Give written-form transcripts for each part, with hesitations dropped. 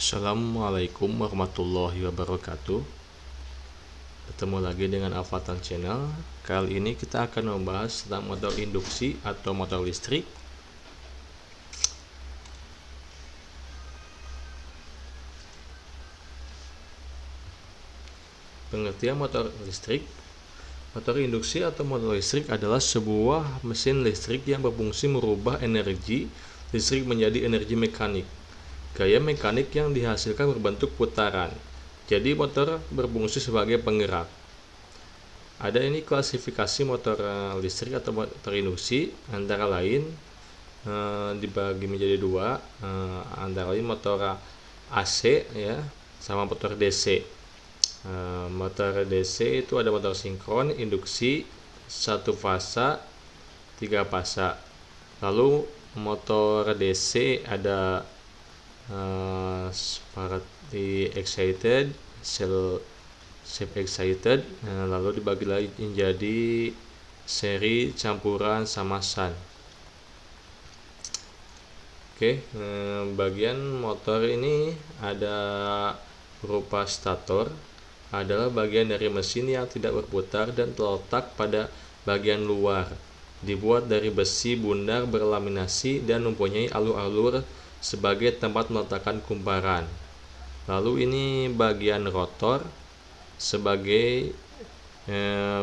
Assalamualaikum warahmatullahi wabarakatuh. Bertemu lagi dengan Avatan Channel. Kali ini kita akan membahas tentang motor induksi atau motor listrik. Pengertian motor listrik. Motor induksi atau motor listrik adalah sebuah mesin listrik yang berfungsi merubah energi listrik menjadi energi mekanik. Gaya mekanik yang dihasilkan berbentuk putaran. Jadi motor berfungsi sebagai penggerak. Ada ini klasifikasi motor listrik atau motor induksi, antara lain dibagi menjadi dua, antara lain motor AC ya sama motor DC. Motor DC itu ada motor sinkron, induksi, satu fasa, 3 fasa. Lalu motor DC ada seperti excited, self excited, lalu dibagi lagi menjadi seri, campuran, sama shunt. Bagian motor ini ada berupa stator, adalah bagian dari mesin yang tidak berputar dan terletak pada bagian luar, dibuat dari besi bundar berlaminasi dan mempunyai alur-alur sebagai tempat meletakkan kumparan. Lalu ini bagian rotor sebagai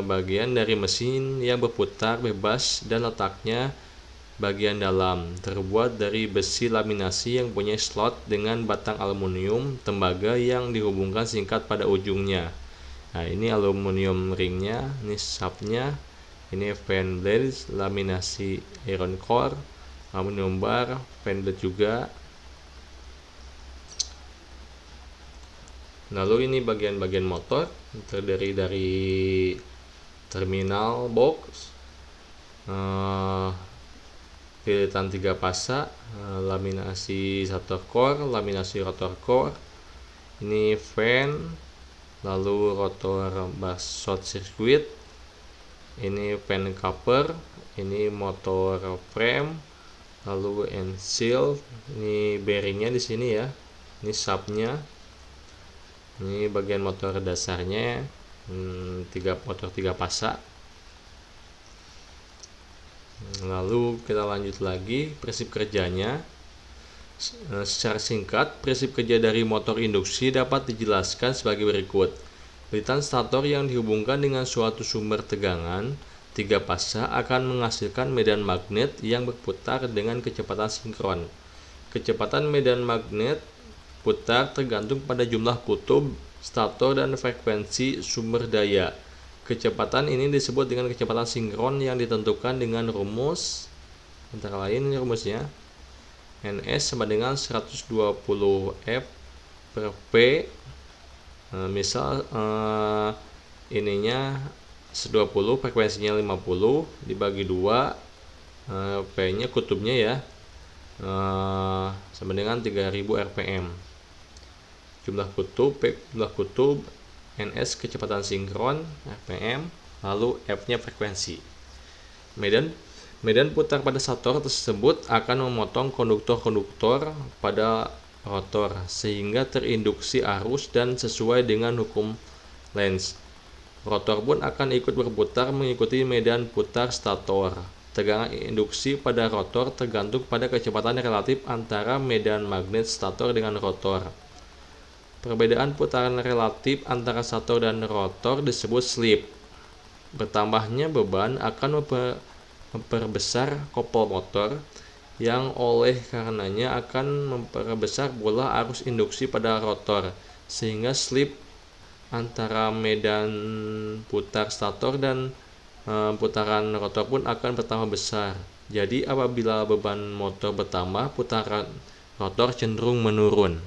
bagian dari mesin yang berputar bebas dan letaknya bagian dalam, terbuat dari besi laminasi yang punya slot dengan batang aluminium tembaga yang dihubungkan singkat pada ujungnya. Nah, ini aluminium ringnya, ini shaftnya, ini fan blade laminasi iron core, aluminium bar, fan blade juga. Lalu ini bagian-bagian motor terdiri dari terminal box, lilitan 3 fasa, laminasi stator core, laminasi rotor core, ini fan, lalu rotor bar short circuit, ini fan cover, ini motor frame, lalu end seal, ini bearingnya di sini ya, ini shaftnya, ini bagian motor dasarnya, motor 3 fasa. Lalu kita lanjut lagi prinsip kerjanya. Secara singkat, prinsip kerja dari motor induksi dapat dijelaskan sebagai berikut. Lilitan stator yang dihubungkan dengan suatu sumber tegangan 3 fasa akan menghasilkan medan magnet yang berputar dengan kecepatan sinkron. Kecepatan medan magnet putar tergantung pada jumlah kutub stator dan frekuensi sumber daya. Kecepatan ini disebut dengan kecepatan sinkron yang ditentukan dengan rumus, antara lain rumusnya Ns sama dengan 120 F per P. Misal ininya 120, frekuensinya 50, dibagi 2, P nya kutubnya ya, sama dengan 3000 rpm. Jumlah kutub, P jumlah kutub, Ns kecepatan sinkron, rpm, lalu F nya frekuensi. Medan putar pada stator tersebut akan memotong konduktor-konduktor pada rotor sehingga terinduksi arus dan sesuai dengan hukum Lenz. Rotor pun akan ikut berputar mengikuti medan putar stator. Tegangan induksi pada rotor tergantung pada kecepatan relatif antara medan magnet stator dengan rotor. Perbedaan putaran relatif antara stator dan rotor disebut slip. Bertambahnya beban akan memperbesar kopel motor, yang oleh karenanya akan memperbesar pula arus induksi pada rotor, sehingga slip antara medan putar stator dan putaran rotor pun akan bertambah besar. Jadi apabila beban motor bertambah, putaran rotor cenderung menurun.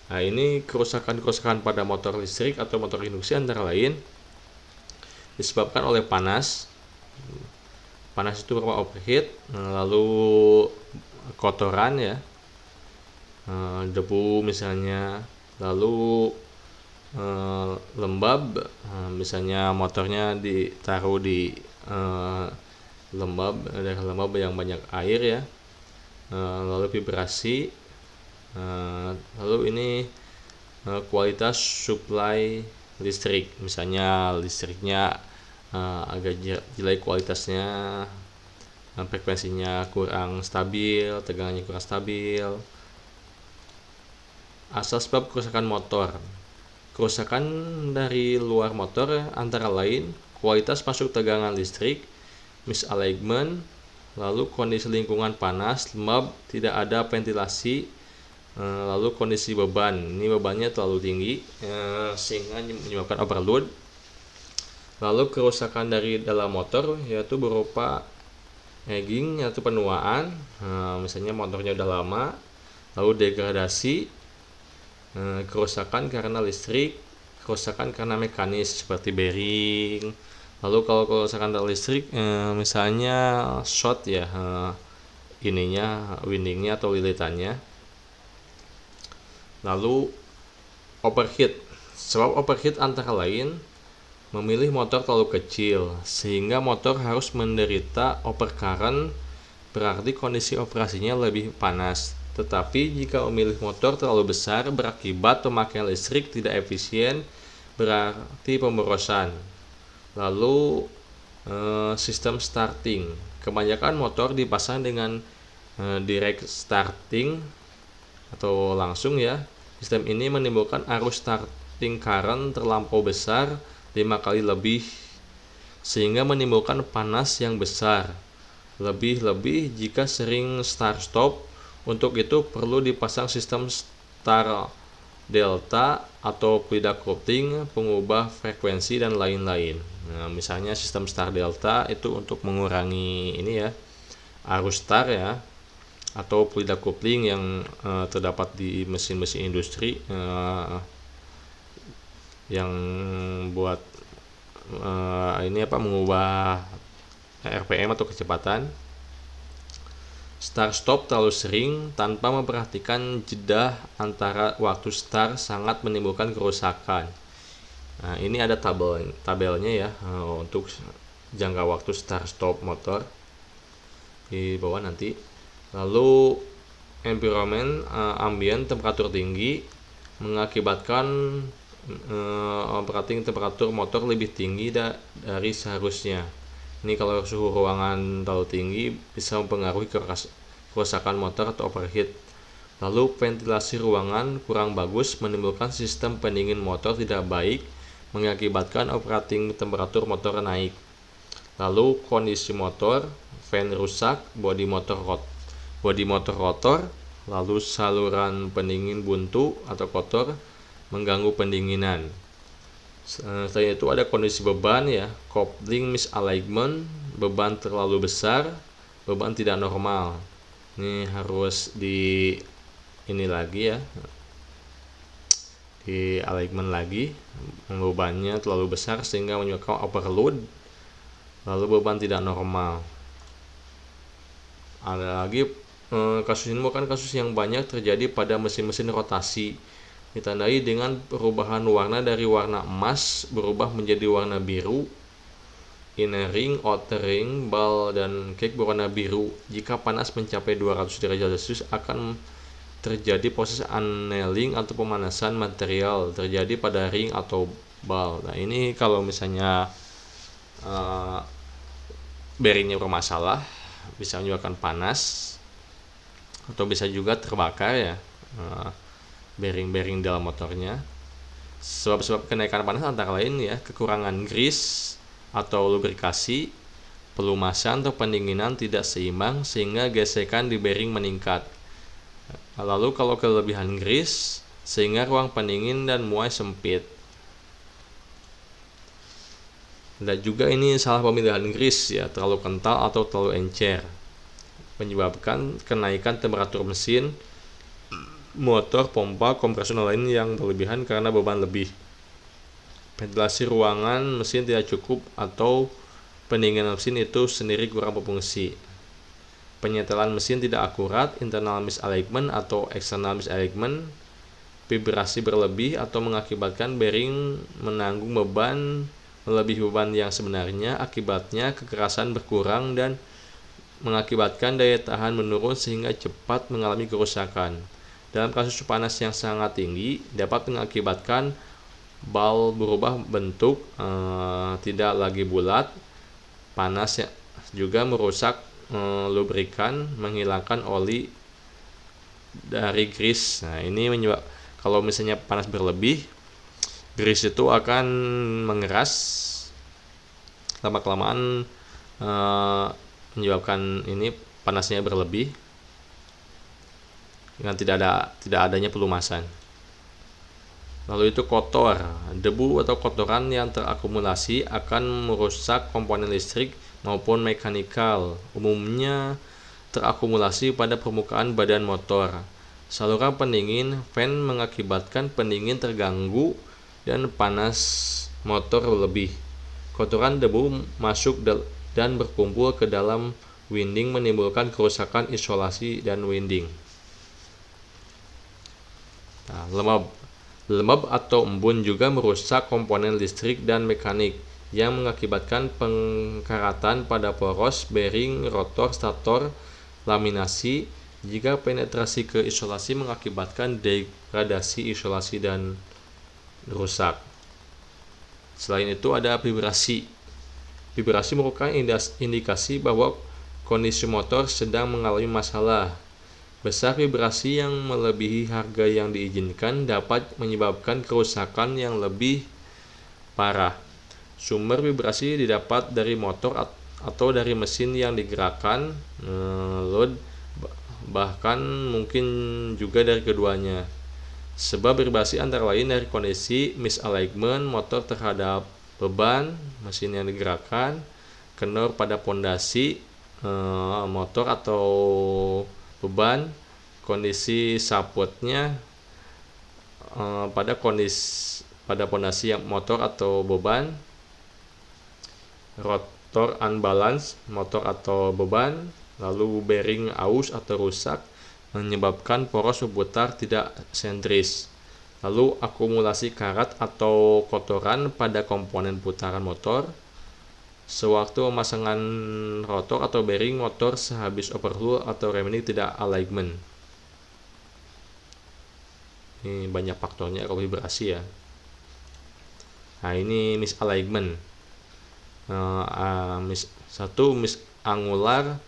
Nah, ini kerusakan-kerusakan pada motor listrik atau motor induksi antara lain disebabkan oleh panas. Panas itu berupa overheat, lalu kotoran ya, debu misalnya, lalu lembab, misalnya motornya ditaruh di lembab yang banyak air ya, lalu vibrasi, Lalu ini kualitas suplai listrik, misalnya listriknya agak jelek kualitasnya, frekuensinya kurang stabil, tegangannya kurang stabil. Asal sebab kerusakan motor. Kerusakan dari luar motor antara lain kualitas masuk tegangan listrik, misalignment, lalu kondisi lingkungan panas, lembab, tidak ada ventilasi, lalu kondisi beban. Ini bebannya terlalu tinggi sehingga menyebabkan overload. Lalu kerusakan dari dalam motor yaitu berupa aging, yaitu penuaan, misalnya motornya udah lama. Lalu degradasi, kerusakan karena listrik, kerusakan karena mekanis seperti bearing. Lalu kalau kerusakan dari listrik misalnya short ya, windingnya atau lilitannya. Lalu overheat. Sebab overheat antara lain memilih motor terlalu kecil sehingga motor harus menderita overcurrent, berarti kondisi operasinya lebih panas. Tetapi jika memilih motor terlalu besar berakibat pemakaian listrik tidak efisien, berarti pemborosan. Lalu sistem starting. Kebanyakan motor dipasang dengan direct starting atau langsung ya. Sistem ini menimbulkan arus starting current terlampau besar 5 kali lebih sehingga menimbulkan panas yang besar. Lebih-lebih jika sering start stop. Untuk itu perlu dipasang sistem start delta atau fluid coupling, pengubah frekuensi dan lain-lain. Nah, misalnya sistem start delta itu untuk mengurangi ini ya, arus start ya, atau fluid coupling yang terdapat di mesin-mesin industri yang buat mengubah RPM atau kecepatan. Start stop terlalu sering tanpa memperhatikan jeda antara waktu start sangat menimbulkan kerusakan. Nah, ini ada tabelnya ya untuk jangka waktu start stop motor di bawah nanti. Lalu environment, ambient, temperatur tinggi mengakibatkan operating temperatur motor lebih tinggi dari seharusnya. Ini kalau suhu ruangan terlalu tinggi bisa mempengaruhi kerusakan motor atau overheat. Lalu ventilasi ruangan kurang bagus menimbulkan sistem pendingin motor tidak baik, mengakibatkan operating temperatur motor naik. Lalu kondisi motor, fan rusak, bodi motor rotor, lalu saluran pendingin buntu atau kotor mengganggu pendinginan. Selain itu ada kondisi beban ya, coupling misalignment, beban terlalu besar, beban tidak normal. Ini harus di alignment lagi, bebannya terlalu besar sehingga menyebabkan overload, lalu beban tidak normal. Ada lagi kasus ini bukan kasus yang banyak terjadi pada mesin-mesin rotasi, ditandai dengan perubahan warna dari warna emas berubah menjadi warna biru. Inner ring, outer ring, bal dan cake berwarna biru. Jika panas mencapai 200 derajat Celcius akan terjadi proses annealing atau pemanasan material terjadi pada ring atau bal. Nah, ini kalau misalnya bearingnya bermasalah bisa menyebabkan panas atau bisa juga terbakar ya. Bearing-bearing dalam motornya. Sebab-sebab kenaikan panas antara lain ya, kekurangan grease atau lubrikasi, pelumasan atau pendinginan tidak seimbang sehingga gesekan di bearing meningkat. Lalu kalau kelebihan grease sehingga ruang pendingin dan muai sempit. Dan juga ini salah pemilihan grease ya, terlalu kental atau terlalu encer, menyebabkan kenaikan temperatur mesin, motor, pompa, kompresor lain yang berlebihan karena beban lebih. Ventilasi ruangan mesin tidak cukup atau pendinginan mesin itu sendiri kurang berfungsi. Penyetelan mesin tidak akurat, internal misalignment atau external misalignment, vibrasi berlebih atau mengakibatkan bearing menanggung beban melebihi beban yang sebenarnya, akibatnya kekerasan berkurang dan mengakibatkan daya tahan menurun sehingga cepat mengalami kerusakan. Dalam kasus panas yang sangat tinggi dapat mengakibatkan bal berubah bentuk, tidak lagi bulat. Panas juga merusak lubrikan, menghilangkan oli dari grease. Nah, ini menyebab kalau misalnya panas berlebih, grease itu akan mengeras, lama-kelamaan menyebabkan ini panasnya berlebih dengan tidak adanya pelumasan. Lalu itu kotor. Debu atau kotoran yang terakumulasi akan merusak komponen listrik maupun mekanikal. Umumnya terakumulasi pada permukaan badan motor. Saluran pendingin fan mengakibatkan pendingin terganggu dan panas motor lebih. Kotoran debu masuk dan berkumpul ke dalam winding menimbulkan kerusakan isolasi dan winding. Nah, lemab atau embun juga merusak komponen listrik dan mekanik yang mengakibatkan pengkaratan pada poros, bearing, rotor, stator, laminasi. Jika penetrasi ke isolasi mengakibatkan degradasi isolasi dan rusak. Selain itu ada vibrasi. Vibrasi merupakan indikasi bahwa kondisi motor sedang mengalami masalah. Besar vibrasi yang melebihi harga yang diizinkan dapat menyebabkan kerusakan yang lebih parah. Sumber vibrasi didapat dari motor atau dari mesin yang digerakkan, load, bahkan mungkin juga dari keduanya. Sebab vibrasi antara lain dari kondisi misalignment motor terhadap beban mesin yang digerakkan, kendor pada pondasi motor atau beban, kondisi sapotnya pada pondasi yang motor atau beban, rotor unbalance motor atau beban, lalu bearing aus atau rusak menyebabkan poros berputar tidak sentris, lalu akumulasi karat atau kotoran pada komponen putaran motor sewaktu pemasangan rotor atau bearing motor sehabis overhaul atau remaining tidak alignment. Ini banyak faktornya kalau vibrasi ya. Nah, ini misalignment. Satu misangular,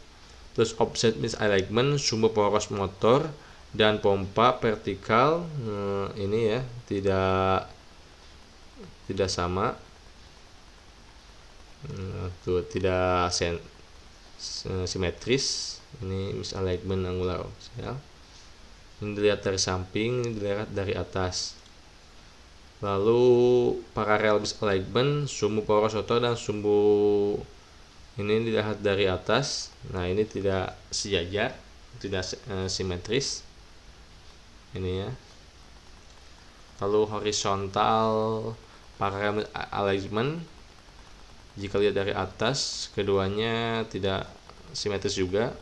terus offset misalignment, sumber poros motor dan pompa vertikal ini ya tidak sama. Tidak simetris. Ini misalignment angular ya. Ini dilihat dari samping, ini dilihat dari atas. Lalu parallel misalignment, sumbu poros rotor dan sumbu ini dilihat dari atas. Nah, ini tidak sejajar, tidak simetris. Ini ya. Lalu horizontal parallel alignment, jika lihat dari atas, keduanya tidak simetris juga.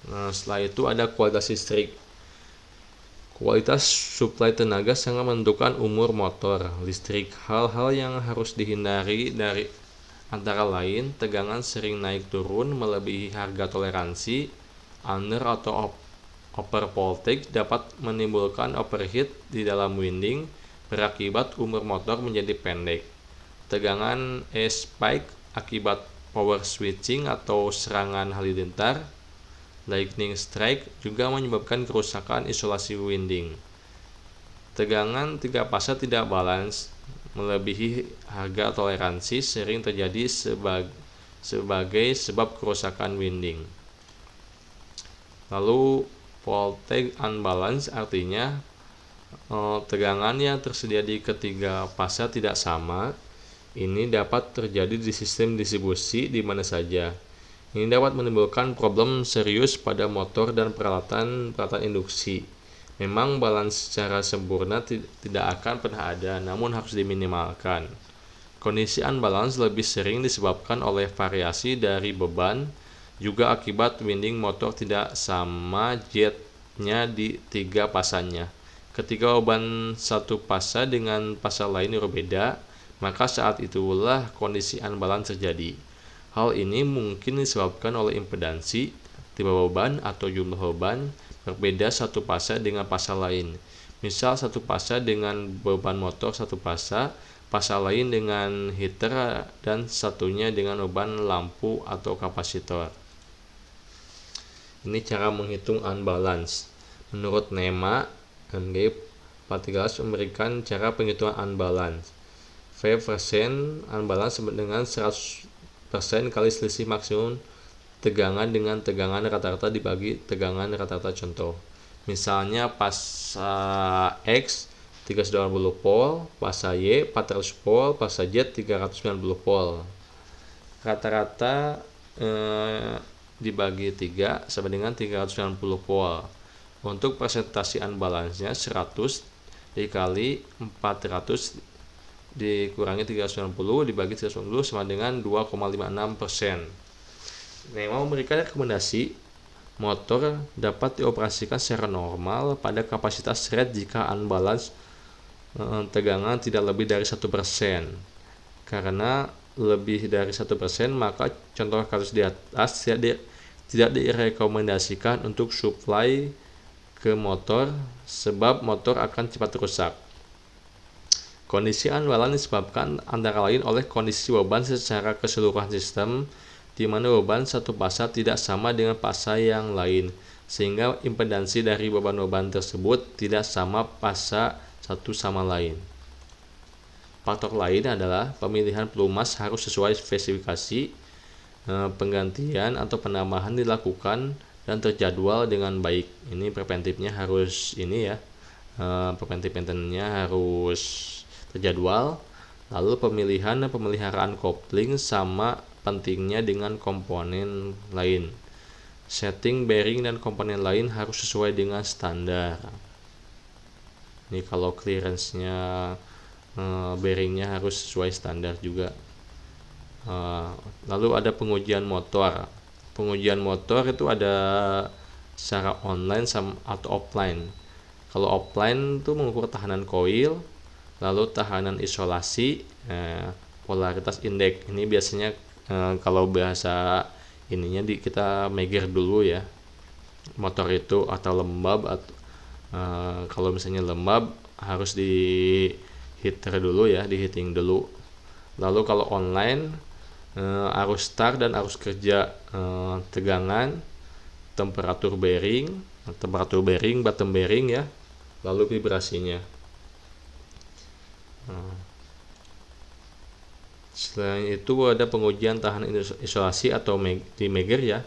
Nah, setelah itu ada kualitas listrik. Kualitas suplai tenaga sangat menentukan umur motor listrik. Hal-hal yang harus dihindari dari antara lain tegangan sering naik turun melebihi harga toleransi, under atau over voltage dapat menimbulkan overheat di dalam winding, berakibat umur motor menjadi pendek. Tegangan spike akibat power switching atau serangan halilintar, lightning strike juga menyebabkan kerusakan isolasi winding. Tegangan 3 fase tidak balance melebihi harga toleransi sering terjadi sebagai sebab kerusakan winding. Lalu voltage unbalance artinya tegangan yang tersedia di ketiga fase tidak sama. Ini dapat terjadi di sistem distribusi di mana saja. Ini dapat menimbulkan problem serius pada motor dan peralatan induksi. Memang balance secara sempurna tidak akan pernah ada, namun harus diminimalkan. Kondisi unbalance lebih sering disebabkan oleh variasi dari beban, juga akibat winding motor tidak sama jetnya di 3 pasanya. Ketika beban satu pasa dengan pasa lain berbeda, maka saat itulah kondisi unbalance terjadi. Hal ini mungkin disebabkan oleh impedansi, tipe beban atau jumlah beban, berbeda satu fase dengan fase lain. Misal satu fase dengan beban motor satu fase lain dengan heater, dan satunya dengan beban lampu atau kapasitor. Ini cara menghitung unbalance. Menurut NEMA, MG 14 memberikan cara penghitungan unbalance. V% unbalance dengan 100% kali selisih maksimum tegangan dengan tegangan rata-rata dibagi tegangan rata-rata contoh. Misalnya fase X 380 volt, fase Y 400 volt, fase Z 390 volt. Rata-rata dibagi 3 sama dengan 390 volt. Untuk persentase unbalance-nya 100 dikali 400 dikurangi 390 dibagi 390 sama dengan 2,56%. NEMA memberikan rekomendasi motor dapat dioperasikan secara normal pada kapasitas red jika unbalance tegangan tidak lebih dari 1%. Karena lebih dari 1%, maka contoh kasus di atas tidak direkomendasikan untuk supply ke motor sebab motor akan cepat rusak. Kondisi unbalance disebabkan antara lain oleh kondisi beban secara keseluruhan sistem, di mana beban satu fase tidak sama dengan fase yang lain, sehingga impedansi dari beban-beban tersebut tidak sama fase satu sama lain. Faktor lain adalah pemilihan pelumas harus sesuai spesifikasi, penggantian atau penambahan dilakukan dan terjadwal dengan baik. Ini preventifnya harus preventif maintenance-nya harus terjadwal. Lalu pemilihan dan pemeliharaan kopling sama pentingnya dengan komponen lain. Setting bearing dan komponen lain harus sesuai dengan standar. Ini kalau clearance-nya bearingnya harus sesuai standar juga. Lalu ada pengujian motor. Pengujian motor itu ada secara online atau offline. Kalau offline itu mengukur tahanan koil, lalu tahanan isolasi, polaritas indeks. Ini biasanya kalau bahasa ininya kita meger dulu ya motor itu, atau lembab, atau kalau misalnya lembab harus di heater dulu ya, di heating dulu. Lalu kalau online arus start dan arus kerja, tegangan, temperatur bearing, bottom bearing ya, lalu vibrasinya. Selain itu ada pengujian tahanan isolasi atau di meger ya.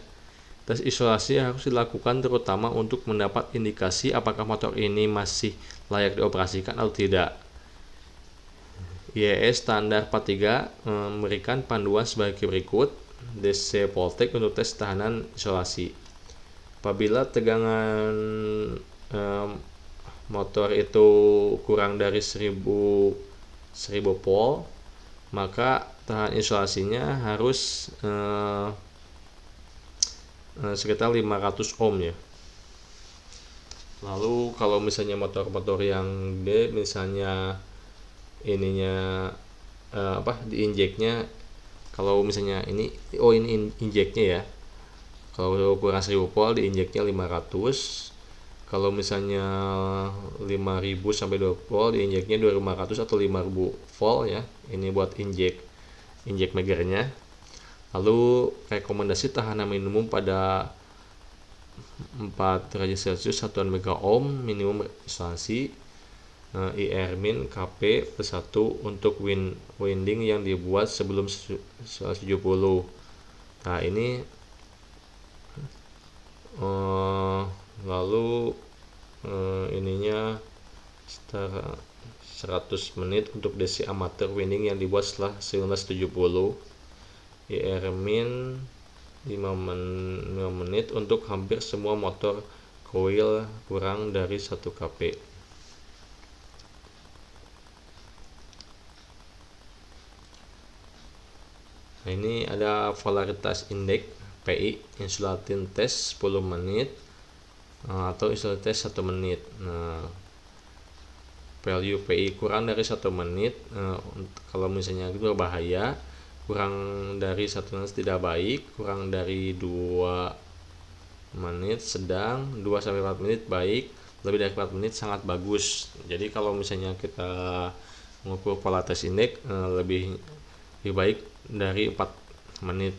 Tes isolasi harus dilakukan terutama untuk mendapat indikasi apakah motor ini masih layak dioperasikan atau tidak. IES standar 43 memberikan panduan sebagai berikut. DC Voltec untuk tes tahanan isolasi. Apabila tegangan motor itu kurang dari 1000 volt, maka tahanan isolasinya harus sekitar 500 ohm ya. Lalu kalau misalnya motor-motor yang gede, misalnya ininya di injeknya, kalau misalnya ini injeknya ya, kalau kurang 1000 volt di injeknya 500. Kalau misalnya 5000 sampai 20 volt di injeknya 2500 atau 5000 volt ya. Ini buat injek megernya. Lalu rekomendasi tahanan minimum pada 4 derajat Celcius 1 mega ohm minimum isolasi. IR min KP plus 1 untuk winding yang dibuat sebelum 170. Nah ini lalu ininya setara 100 menit untuk DC amateur winding yang dibuat setelah 1970. IR min 5 menit untuk hampir semua motor coil kurang dari 1 kp. Nah, ini ada polaritas indeks PI, insulating test 10 menit atau insulating test 1 menit. Nah, value PI kurang dari 1 menit kalau misalnya itu berbahaya, kurang dari 1 menit tidak baik, kurang dari 2 menit sedang, 2-4 menit baik, lebih dari 4 menit sangat bagus. Jadi kalau misalnya kita mengukur pola tes indeks lebih baik dari 4 menit.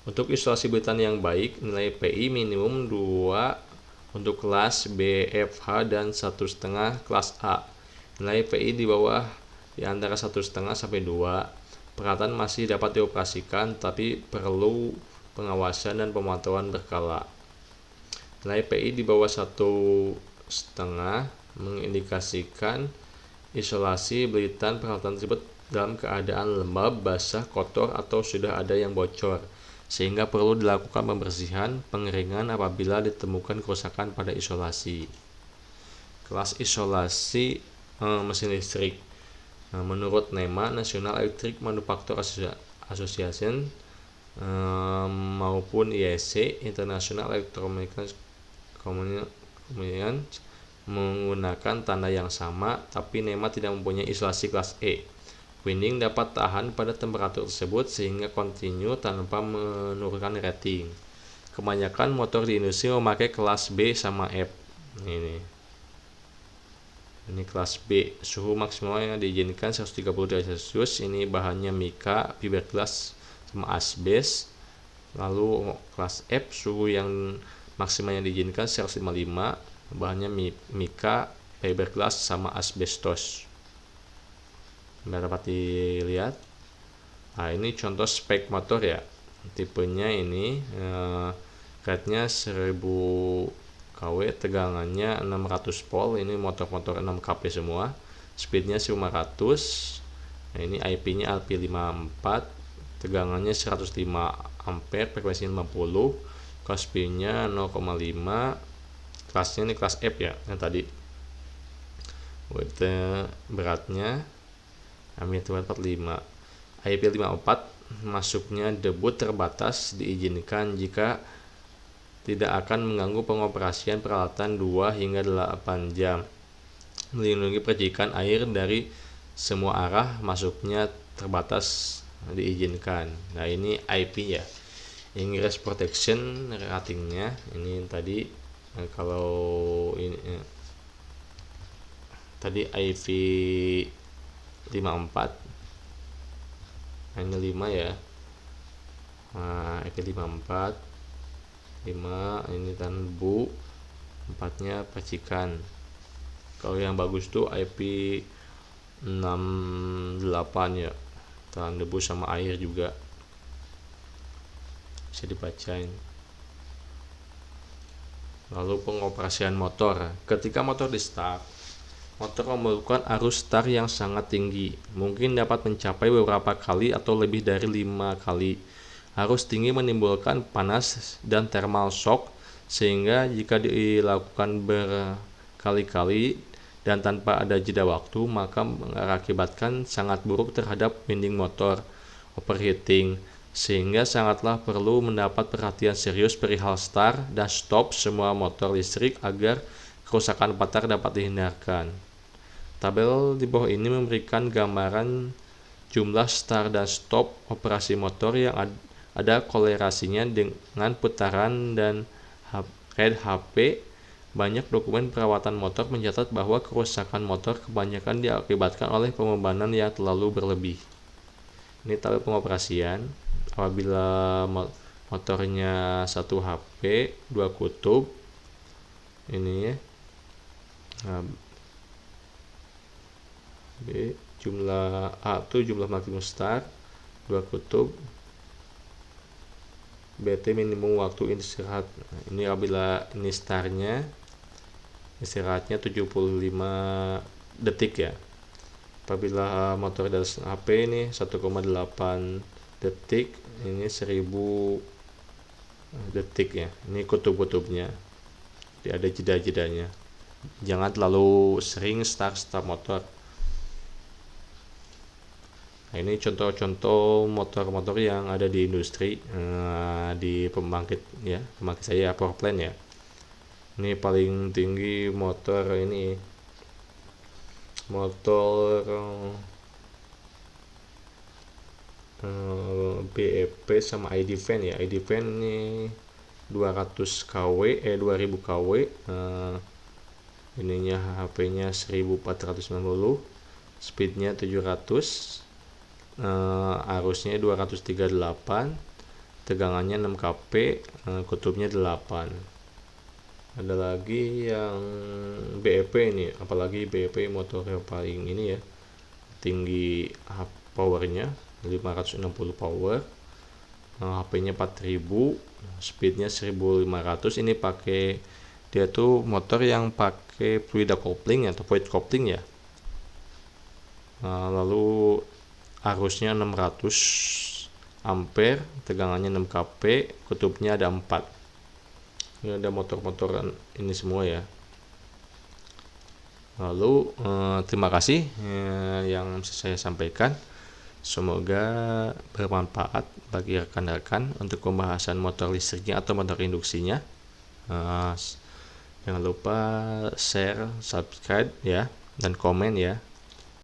Untuk isolasi bulletin yang baik, nilai PI minimum 2 untuk kelas B, F, H, dan 1,5 kelas A. Nilai PI di bawah di antara 1,5 sampai 2. Peralatan masih dapat dioperasikan, tapi perlu pengawasan dan pemantauan berkala. Nilai PI di bawah 1,5 mengindikasikan isolasi bulletin peralatan tersebut dalam keadaan lembab, basah, kotor, atau sudah ada yang bocor, sehingga perlu dilakukan pembersihan pengeringan apabila ditemukan kerusakan pada isolasi. Kelas isolasi mesin listrik. Menurut NEMA National Electric Manufacturer Association maupun IEC International Electromechanical Commission menggunakan tanda yang sama, tapi NEMA tidak mempunyai isolasi kelas E. Winding dapat tahan pada temperatur tersebut sehingga kontinu tanpa menurunkan rating. Kebanyakan motor di industri memakai kelas B sama F. Ini kelas B, suhu maksimal yang diizinkan 130 derajat Celcius. Ini bahannya mika, fiberglass, sama asbes. Lalu kelas F, suhu yang maksimal yang diizinkan 155, bahannya mika, fiberglass, sama asbestos. Dapat dilihat. Nah, ini contoh spek motor ya. Tipenya ini rate-nya 1000 kW, tegangannya 600 volt. Ini motor-motor 6 kp semua. Speednya 1500. Nah, ini IP-nya IP54, tegangannya 105 ampere, frekuensinya 50, KSP-nya 0,5. Kelasnya ini kelas F ya, yang tadi. Beratnya Amin 45. IP54 masuknya debut terbatas, diizinkan jika tidak akan mengganggu pengoperasian peralatan 2 hingga 8 jam. Melindungi percikan air dari semua arah, masuknya terbatas, diizinkan. Nah, ini IP ya. Ingress protection ratingnya ini tadi kalau ini tadi IP 54, hanya 5 ya. Nah, IP 54 5 ini tahan debu, 4-nya percikan. Kalau yang bagus tuh IP 68 ya, tahan debu sama air juga, bisa dibacain. Lalu pengoperasian motor. Ketika motor di start, motor memerlukan arus start yang sangat tinggi, mungkin dapat mencapai beberapa kali atau lebih dari 5 kali. Arus tinggi menimbulkan panas dan thermal shock, sehingga jika dilakukan berkali-kali dan tanpa ada jeda waktu, maka mengakibatkan sangat buruk terhadap winding motor, overheating, sehingga sangatlah perlu mendapat perhatian serius perihal start dan stop semua motor listrik agar kerusakan fatal dapat dihindarkan. Tabel di bawah ini memberikan gambaran jumlah start dan stop operasi motor yang ada kolerasinya dengan putaran dan red HP. Banyak dokumen perawatan motor mencatat bahwa kerusakan motor kebanyakan diakibatkan oleh pembebanan yang terlalu berlebih. Ini tabel pengoperasian. Apabila motornya 1 HP 2 kutub, ini ya, B, jumlah A itu jumlah maksimum start 2 kutub, BT minimum waktu istirahat. Ini apabila ini startnya, istirahatnya 75 detik ya. Apabila motor dari HP ini 1,8 detik, ini 1000 detik ya. Ini kutub-kutubnya, jadi ada jeda-jedanya. Jangan terlalu sering start motor. Nah, ini contoh-contoh motor-motor yang ada di industri, di pembangkit ya, pembangkit saya power plant ya. Ini paling tinggi motor ini, motor BEP sama ID fan ya. ID fan ini 200 kW 2000 kW, ininya HP-nya 1490, speednya 700, arusnya 238, tegangannya 6 kP, kutubnya 8. Ada lagi yang BEP ini, apalagi BEP motor yang paling ini ya, tinggi powernya 560 power, HP-nya 4000, speednya 1500. Ini pakai, dia tuh motor yang pakai fluid coupling atau void coupling ya. Lalu arusnya 600 ampere, tegangannya 6 kP, kutubnya ada 4. Ini ada motor-motor ini semua ya. Lalu terima kasih yang saya sampaikan. Semoga bermanfaat bagi rekan-rekan untuk pembahasan motor listriknya atau motor induksinya. Jangan lupa share, subscribe ya, dan komen ya.